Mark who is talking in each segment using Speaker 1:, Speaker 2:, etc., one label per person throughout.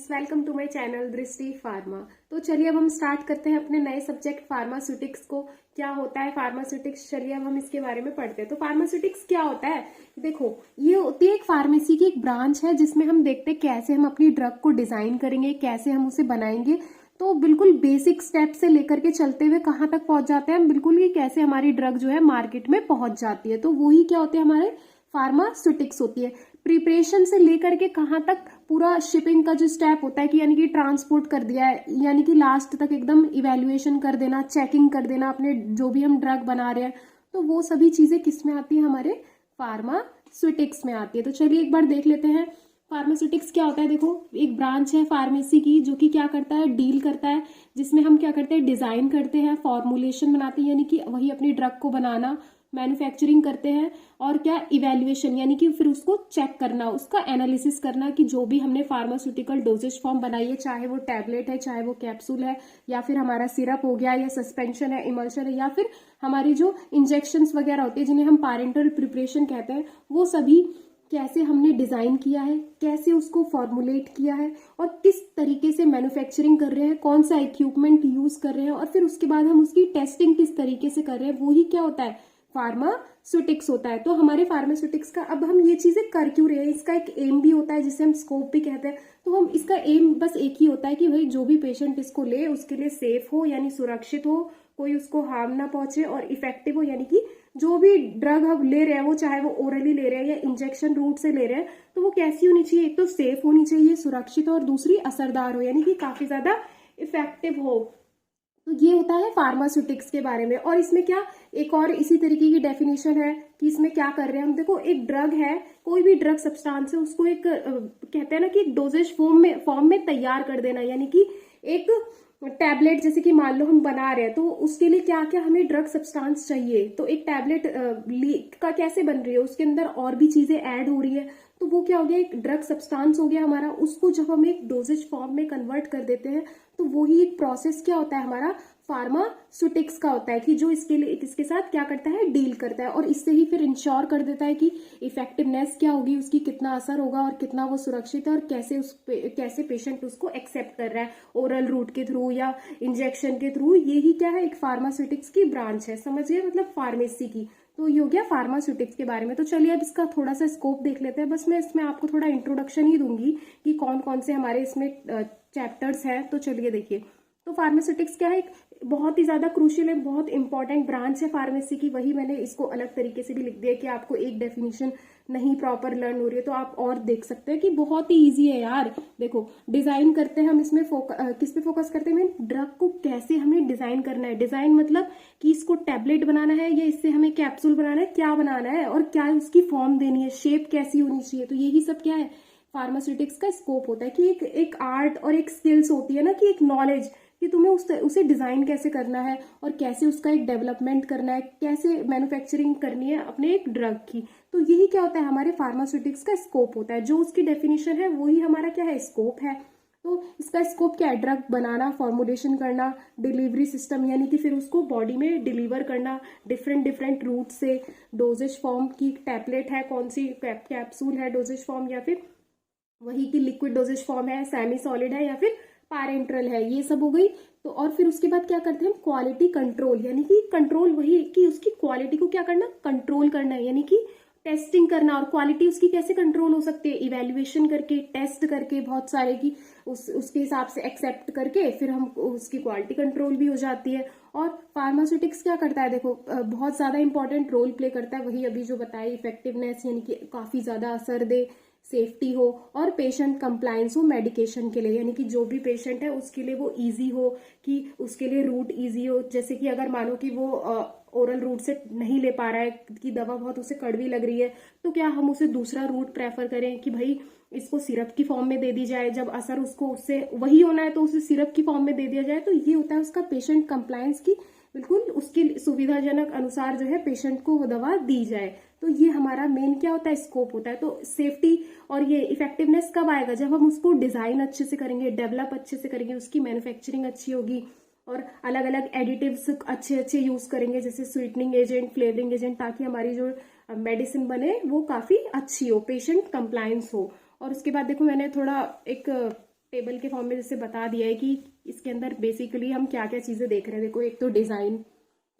Speaker 1: Friends, welcome to my channel Drishti pharma. तो चलिए अब हम स्टार्ट करते हैं अपने नए सब्जेक्ट फार्मास्यूटिक्स को। क्या होता है फार्मास्यूटिक्स, चलिए अब हम इसके बारे में पढ़ते हैं। तो फार्मास्यूटिक्स क्या होता है, देखो ये होती है एक फार्मेसी की एक ब्रांच है जिसमें हम देखते हैं कैसे हम अपनी ड्रग को डिजाइन करेंगे, कैसे हम उसे बनाएंगे। तो बिल्कुल बेसिक स्टेप से लेकर के चलते हुए कहाँ तक पहुंच जाते हैं हम, बिल्कुल ये कैसे हमारी ड्रग जो है मार्केट में पहुंच जाती है। तो वही क्या होते हैं हमारे फार्मास्यूटिक्स होती है। प्रिपरेशन से लेकर के कहाँ तक पूरा शिपिंग का जो स्टेप होता है कि यानी कि ट्रांसपोर्ट कर दिया है, यानी कि लास्ट तक एकदम इवेल्युएशन कर देना, चेकिंग कर देना अपने जो भी हम ड्रग बना रहे हैं। तो वो सभी चीजें किस में आती है, हमारे फार्मास्यूटिक्स में आती है। तो चलिए एक बार देख लेते हैं फार्मास्यूटिक्स क्या होता है। देखो एक ब्रांच है फार्मेसी की जो कि क्या करता है, डील करता है, जिसमें हम क्या करते हैं, डिजाइन करते हैं, फॉर्मुलेशन बनाते हैं, यानी कि वही अपनी ड्रग को बनाना, मैन्युफैक्चरिंग करते हैं, और क्या इवेल्युएशन यानी कि फिर उसको चेक करना, उसका एनालिसिस करना कि जो भी हमने फार्मास्यूटिकल डोजेज फॉर्म बनाई है, चाहे वो टैबलेट है, चाहे वो कैप्सूल है, या फिर हमारा सिरप हो गया, या सस्पेंशन है, इमल्शन है, या फिर हमारी जो इंजेक्शंस वगैरह होती है जिन्हें हम पैरेंटल प्रिपरेशन कहते हैं, वो सभी कैसे हमने डिजाइन किया है, कैसे उसको फॉर्मुलेट किया है, और किस तरीके से मैन्युफैक्चरिंग कर रहे हैं, कौन सा इक्विपमेंट यूज कर रहे हैं, और फिर उसके बाद हम उसकी टेस्टिंग किस तरीके से कर रहे हैं, वो ही क्या होता है, फार्मास्यूटिक्स होता है। तो हमारे फार्मास्यूटिक्स का अब हम ये चीजें कर क्यों रहे हैं, इसका एक एम भी होता है जिसे हम स्कोप भी कहते हैं। तो हम इसका एम बस एक ही होता है कि भाई जो भी पेशेंट इसको ले उसके लिए सेफ हो, यानी सुरक्षित हो, कोई उसको हार्म ना पहुंचे, और इफेक्टिव हो, यानी कि जो भी ड्रग हम ले रहे हैं वो चाहे वो ओरली ले रहे हैं या इंजेक्शन रूट से ले रहे हैं, तो वो कैसी होनी चाहिए, एक तो सेफ होनी चाहिए, सुरक्षित हो, और दूसरी असरदार हो, यानी कि काफी ज्यादा इफेक्टिव हो। तो ये होता है फार्मास्यूटिक्स के बारे में। और इसमें क्या एक और इसी तरीके की डेफिनेशन है कि इसमें क्या कर रहे हैं हम। देखो एक ड्रग है, कोई भी ड्रग सब्सटेंस है, उसको एक कहते हैं ना कि एक डोजेज फॉर्म में तैयार कर देना, यानी कि एक टैबलेट जैसे कि मान लो हम बना रहे हैं, तो उसके लिए क्या क्या हमें ड्रग सब्सटेंस चाहिए। तो एक टैबलेट का कैसे बन रही है, उसके अंदर और भी चीजें ऐड हो रही है, तो वो क्या हो गया, एक ड्रग सब्सटेंस हो गया हमारा। उसको जब हम एक डोजेज फॉर्म में कन्वर्ट कर देते हैं, तो वही एक प्रोसेस क्या होता है हमारा फार्मास्यूटिक्स का होता है कि जो इसके लिए इसके साथ क्या करता है, डील करता है, और इससे ही फिर इंश्योर कर देता है कि इफेक्टिवनेस क्या होगी उसकी, कितना असर होगा, और कितना वो सुरक्षित है, और कैसे पेशेंट उसको एक्सेप्ट कर रहा है, ओरल रूट के थ्रू या इंजेक्शन के थ्रू। यही क्या है, एक फार्मास्यूटिक्स की ब्रांच है, समझिए, मतलब फार्मेसी की। तो ये हो गया फार्मास्यूटिक्स के बारे में। तो चलिए अब इसका थोड़ा सा स्कोप देख लेते हैं। बस मैं इसमें आपको थोड़ा इंट्रोडक्शन ही दूंगी कि कौन कौन से हमारे इसमें चैप्टर्स हैं। तो चलिए देखिए, तो फार्मास्यूटिक्स क्या है, एक बहुत ही ज्यादा क्रूशियल है, बहुत इंपॉर्टेंट ब्रांच है फार्मेसी की। वही मैंने इसको अलग तरीके से भी लिख दिया कि आपको एक डेफिनेशन नहीं प्रॉपर लर्न हो रही है तो आप और देख सकते हैं कि बहुत ही इजी है यार। देखो डिजाइन करते हैं हम, इसमें किस पे फोकस करते हैं, ड्रग को कैसे हमें डिजाइन करना है। डिजाइन मतलब कि इसको टैबलेट बनाना है या इससे हमें कैप्सूल बनाना है, क्या बनाना है, और क्या उसकी फॉर्म देनी है, शेप कैसी होनी चाहिए। तो यही सब क्या है, फार्मास्यूटिक्स का स्कोप होता है कि एक आर्ट और एक स्किल्स होती है ना, कि एक नॉलेज कि तुम्हें उसे डिजाइन कैसे करना है, और कैसे उसका एक डेवलपमेंट करना है, कैसे मैन्युफैक्चरिंग करनी है अपने एक ड्रग की। तो यही क्या होता है, हमारे फार्मास्यूटिक्स का स्कोप होता है। जो उसकी डेफिनेशन है वही हमारा क्या है, स्कोप है। तो इसका स्कोप क्या है, ड्रग बनाना, फॉर्मुलेशन करना, डिलीवरी सिस्टम यानी कि फिर उसको बॉडी में डिलीवर करना डिफरेंट रूट से, डोजेज फॉर्म की टैबलेट है, कौन सी कैप्सूल है डोजेज फॉर्म, या फिर वही की लिक्विड डोजेज फॉर्म है, सेमी सॉलिड है, या फिर पैरेंट्रल है, ये सब हो गई। तो और फिर उसके बाद क्या करते हैं हम, क्वालिटी कंट्रोल, यानी कि कंट्रोल वही कि उसकी क्वालिटी को क्या करना, कंट्रोल करना है, यानी कि टेस्टिंग करना। और क्वालिटी उसकी कैसे कंट्रोल हो सकती है, इवेल्युएशन करके, टेस्ट करके, बहुत सारे की उसके हिसाब से एक्सेप्ट करके फिर हम उसकी क्वालिटी कंट्रोल भी हो जाती है। और फार्मास्यूटिक्स क्या करता है, देखो बहुत ज्यादा इंपॉर्टेंट रोल प्ले करता है, वही अभी जो बताया, इफेक्टिवनेस यानी कि काफी ज्यादा असर दे, सेफ्टी हो, और पेशेंट कंप्लायंस हो मेडिकेशन के लिए, यानी कि जो भी पेशेंट है उसके लिए वो इजी हो, कि उसके लिए रूट इजी हो। जैसे कि अगर मानो कि वो ओरल रूट से नहीं ले पा रहा है, कि दवा बहुत उसे कड़वी लग रही है, तो क्या हम उसे दूसरा रूट प्रेफर करें कि भाई इसको सिरप की फॉर्म में दे दी जाए, जब असर उसको उससे वही होना है तो उसे सिरप की फॉर्म में दे दिया जाए। तो ये होता है उसका पेशेंट कंप्लायंस की, बिल्कुल उसकी सुविधाजनक अनुसार जो है पेशेंट को वो दवा दी जाए। तो ये हमारा मेन क्या होता है, स्कोप होता है। तो सेफ्टी और ये इफेक्टिवनेस कब आएगा, जब हम उसको डिजाइन अच्छे से करेंगे, डेवलप अच्छे से करेंगे, उसकी मैन्युफैक्चरिंग अच्छी होगी, और अलग अलग एडिटिव्स अच्छे अच्छे यूज करेंगे, जैसे स्वीटनिंग एजेंट, फ्लेवरिंग एजेंट, ताकि हमारी जो मेडिसिन बने वो काफी अच्छी हो, पेशेंट कंप्लायंस हो। और उसके बाद देखो मैंने थोड़ा एक टेबल के फॉर्म में जैसे बता दिया है कि इसके अंदर बेसिकली हम क्या क्या चीज़ें देख रहे हैं। देखो, एक तो डिज़ाइन,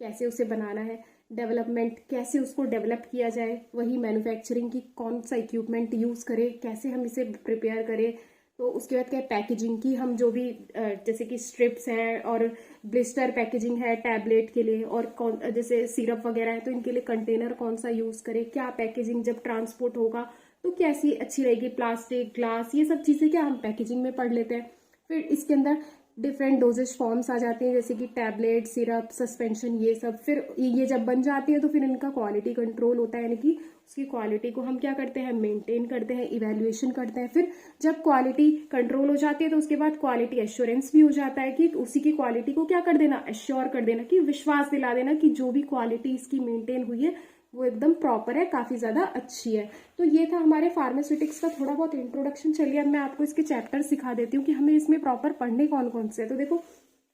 Speaker 1: कैसे उसे बनाना है, डेवलपमेंट, कैसे उसको डेवलप किया जाए, वही मैन्युफैक्चरिंग की कौन सा इक्विपमेंट यूज़ करें, कैसे हम इसे प्रिपेयर करें। तो उसके बाद क्या है, पैकेजिंग की, हम जो भी जैसे कि स्ट्रिप्स हैं और ब्लिस्टर पैकेजिंग है टैबलेट के लिए, और कौन जैसे सिरप वगैरह है तो इनके लिए कंटेनर कौन सा यूज़ करें, क्या पैकेजिंग जब ट्रांसपोर्ट होगा तो कैसी अच्छी रहेगी, प्लास्टिक, ग्लास, ये सब चीज़ें क्या हम पैकेजिंग में पढ़ लेते हैं। फिर इसके अंदर डिफरेंट डोजेज फॉर्म्स आ जाते हैं, जैसे कि टैबलेट, सिरप, सस्पेंशन, ये सब। फिर ये जब बन जाती है तो फिर इनका क्वालिटी कंट्रोल होता है, यानी कि उसकी क्वालिटी को हम क्या करते हैं, मेंटेन करते हैं, इवैल्यूएशन करते हैं। फिर जब क्वालिटी कंट्रोल हो जाती है तो उसके बाद क्वालिटी एश्योरेंस भी हो जाता है, कि उसी की क्वालिटी को क्या कर देना, एश्योर कर देना, कि विश्वास दिला देना कि जो भी क्वालिटी इसकी मेंटेन हुई है वो एकदम प्रॉपर है, काफ़ी ज़्यादा अच्छी है। तो ये था हमारे फार्मास्यूटिक्स का थोड़ा बहुत इंट्रोडक्शन। चलिए अब मैं आपको इसके चैप्टर सिखा देती हूँ कि हमें इसमें प्रॉपर पढ़ने कौन कौन से है। तो देखो,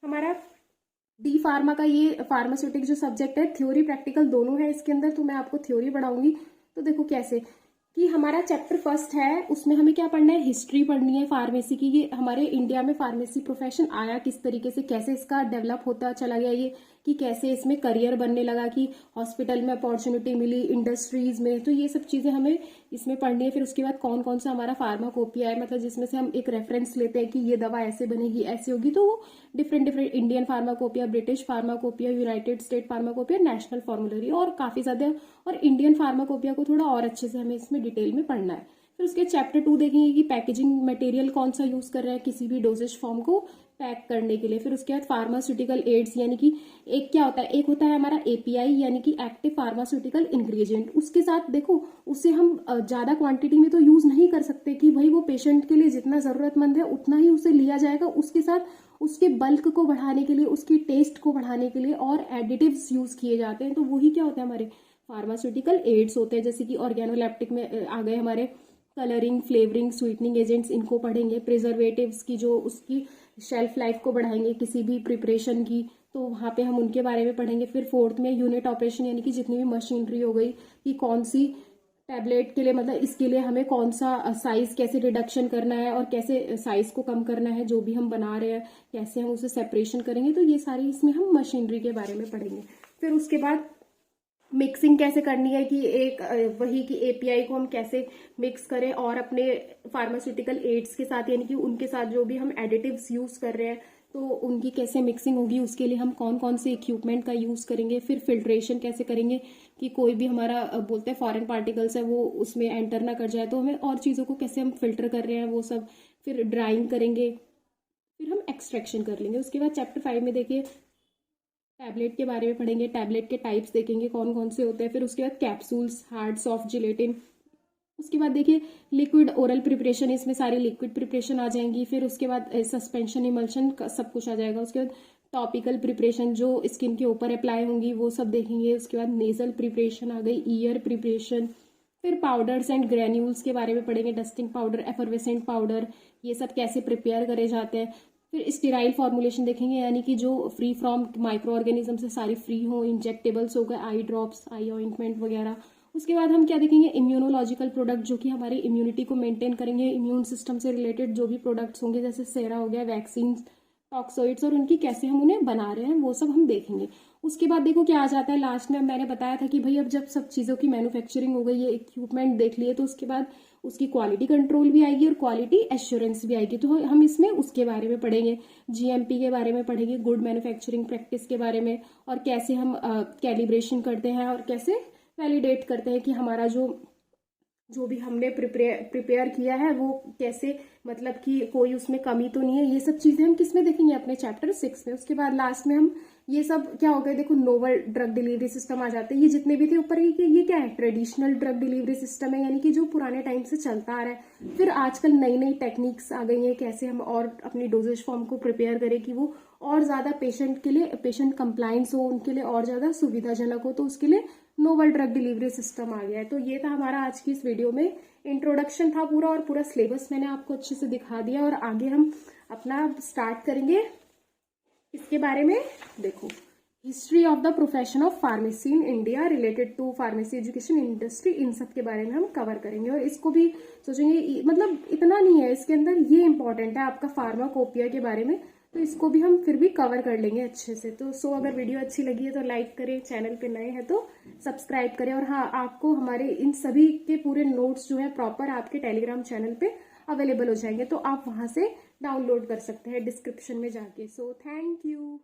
Speaker 1: हमारा डी फार्मा का ये फार्मास्यूटिक जो सब्जेक्ट है, थ्योरी प्रैक्टिकल दोनों है इसके अंदर। तो मैं आपको थ्योरी पढ़ाऊंगी। तो देखो कैसे कि हमारा चैप्टर फर्स्ट है, उसमें हमें क्या पढ़ना है, हिस्ट्री पढ़नी है फार्मेसी की। ये हमारे इंडिया में फार्मेसी प्रोफेशन आया किस तरीके से, कैसे इसका डेवलप होता चला गया, ये कि कैसे इसमें करियर बनने लगा, कि हॉस्पिटल में अपॉर्चुनिटी मिली, इंडस्ट्रीज में। तो ये सब चीज़ें हमें इसमें पढ़नी है। फिर उसके बाद कौन कौन सा हमारा फार्माकोपिया है, मतलब जिसमें से हम एक रेफरेंस लेते हैं कि ये दवा ऐसे बनेगी, ऐसे होगी। तो वो different different, Indian pharmacopoeia, British pharmacopoeia, United state pharmacopoeia, national formulary, और काफ़ी ज़्यादा। और इंडियन फार्माकोपिया को थोड़ा और अच्छे से हमें इसमें डिटेल में पढ़ना है। फिर उसके चैप्टर 2 देखेंगे कि पैकेजिंग मटेरियल कौन सा यूज़ कर रहा है किसी भी डोजेज फॉर्म को पैक करने के लिए। फिर उसके बाद फार्मास्यूटिकल एड्स, यानी कि एक क्या होता है, एक होता है हमारा एपीआई, यानी कि एक्टिव फार्मास्यूटिकल इंग्रेडिएंट। उसके साथ देखो, उसे हम ज़्यादा क्वांटिटी में तो यूज़ नहीं कर सकते, कि भाई वो पेशेंट के लिए जितना ज़रूरतमंद है उतना ही उसे लिया जाएगा। उसके साथ उसके बल्क को बढ़ाने के लिए, उसकी टेस्ट को बढ़ाने के लिए और एडिटिव्स यूज़ किए जाते हैं। तो वही क्या होता है, हमारे फार्मास्यूटिकल एड्स होते हैं। जैसे कि ऑर्गेनोलेप्टिक में आ गए हमारे कलरिंग, फ्लेवरिंग, स्वीटनिंग एजेंट्स, इनको पढ़ेंगे। प्रिजर्वेटिव्स की जो उसकी शेल्फ लाइफ को बढ़ाएंगे किसी भी प्रिपरेशन की, तो वहाँ पे हम उनके बारे में पढ़ेंगे। फिर फोर्थ में यूनिट ऑपरेशन, यानी कि जितनी भी मशीनरी हो गई, कि कौन सी टैबलेट के लिए, मतलब इसके लिए हमें कौन सा साइज कैसे रिडक्शन करना है और कैसे साइज को कम करना है, जो भी हम बना रहे हैं कैसे हम उसे सेपरेशन करेंगे। तो ये सारी इसमें हम मशीनरी के बारे में पढ़ेंगे। फिर उसके बाद मिक्सिंग कैसे करनी है, कि एक वही कि एपीआई को हम कैसे मिक्स करें और अपने फार्मास्यूटिकल एड्स के साथ, यानी कि उनके साथ जो भी हम एडिटिव्स यूज़ कर रहे हैं तो उनकी कैसे मिक्सिंग होगी, उसके लिए हम कौन कौन से इक्विपमेंट का यूज़ करेंगे। फिर फिल्ट्रेशन कैसे करेंगे, कि कोई भी हमारा बोलते हैं फॉरेन पार्टिकल्स है वो उसमें एंटर ना कर जाए, तो हमें और चीज़ों को कैसे हम फिल्टर कर रहे हैं वो सब। फिर ड्राइंग करेंगे, फिर हम एक्सट्रैक्शन कर लेंगे। उसके बाद चैप्टर 5 में देखिए टैबलेट के बारे में पढ़ेंगे, टैबलेट के टाइप्स देखेंगे कौन कौन से होते हैं। फिर उसके बाद कैप्सूल्स, हार्ड, सॉफ्ट, जिलेटिन। उसके बाद देखिए लिक्विड ओरल प्रिपरेशन, इसमें सारी लिक्विड प्रिपरेशन आ जाएंगी। फिर उसके बाद सस्पेंशन, इमल्शन सब कुछ आ जाएगा। उसके बाद टॉपिकल प्रिपरेशन जो स्किन के ऊपर अप्लाई होंगी वो सब देखेंगे। उसके बाद नेजल प्रिपरेशन आ गई, ईयर प्रिपरेशन। फिर पाउडर्स एंड ग्रेन्यूल्स के बारे में पढ़ेंगे, डस्टिंग पाउडर, एफरवेसेंट पाउडर, ये सब कैसे प्रिपेयर करे जाते हैं। फिर स्टेराइल फॉर्मुलेशन देखेंगे, यानी कि जो फ्री फ्रॉम माइक्रो ऑर्गेनिज्म से सारी फ्री हो, इंजेक्टेबल्स हो गए, आई ड्रॉप्स, आई ऑइंटमेंट वगैरह। उसके बाद हम क्या देखेंगे, इम्यूनोलॉजिकल प्रोडक्ट, जो कि हमारी इम्यूनिटी को मेंटेन करेंगे, इम्यून सिस्टम से रिलेटेड जो भी प्रोडक्ट्स होंगे, जैसे सेरा हो गया, वैक्सीन, टॉक्सोइड्स, और उनकी कैसे हम उन्हें बना रहे हैं वो सब हम देखेंगे। उसके बाद देखो क्या आ जाता है लास्ट में, मैंने बताया था कि भाई अब जब सब चीज़ों की मैन्युफैक्चरिंग हो गई, ये इक्विपमेंट देख लिए, तो उसके बाद उसकी क्वालिटी कंट्रोल भी आएगी और क्वालिटी एश्योरेंस भी आएगी। तो हम इसमें उसके बारे में पढ़ेंगे, जीएमपी के बारे में पढ़ेंगे, गुड मैन्युफैक्चरिंग प्रैक्टिस के बारे में, और कैसे हम कैलिब्रेशन करते हैं और कैसे वैलिडेट करते हैं कि हमारा जो भी हमने प्रिपेयर किया है वो कैसे, मतलब कि कोई उसमें कमी तो नहीं है। ये सब चीज़ें हम किस में देखेंगे, अपने चैप्टर 6 में। उसके बाद लास्ट में हम ये सब क्या हो गया, देखो नोवल ड्रग डिलीवरी सिस्टम आ जाते हैं। ये जितने भी थे ऊपर ये क्या है, ट्रेडिशनल ड्रग डिलीवरी सिस्टम है, यानी कि जो पुराने टाइम से चलता आ रहा है। फिर आजकल नई नई टेक्निक्स आ गई हैं, कैसे हम और अपनी डोजेज फॉर्म को प्रिपेयर करें कि वो और ज़्यादा पेशेंट के लिए, पेशेंट कंप्लायंस हो, उनके लिए और ज़्यादा सुविधाजनक हो। तो उसके लिए नोवल ड्रग डिलीवरी सिस्टम आ गया है। तो ये था हमारा आज की इस वीडियो में इंट्रोडक्शन था पूरा, और पूरा सिलेबस मैंने आपको अच्छे से दिखा दिया। और आगे हम अपना स्टार्ट करेंगे इसके बारे में। देखो, history of the profession of pharmacy in India related to pharmacy education industry, इन सब के बारे में हम कवर करेंगे। और इसको भी सोचेंगे, मतलब इतना नहीं है, इसके अंदर, ये इंपॉर्टेंट है आपका फार्माकोपिया के बारे में, तो इसको भी हम फिर भी कवर कर लेंगे अच्छे से। तो अगर वीडियो अच्छी लगी है तो लाइक करें, चैनल पे नए हैं तो सब्सक्राइब करें। और हाँ, आपको हमारे इन सभी के पूरे नोट्स जो है प्रॉपर आपके टेलीग्राम चैनल पे अवेलेबल हो जाएंगे, तो आप वहां से डाउनलोड कर सकते हैं डिस्क्रिप्शन में जाके। So thank you.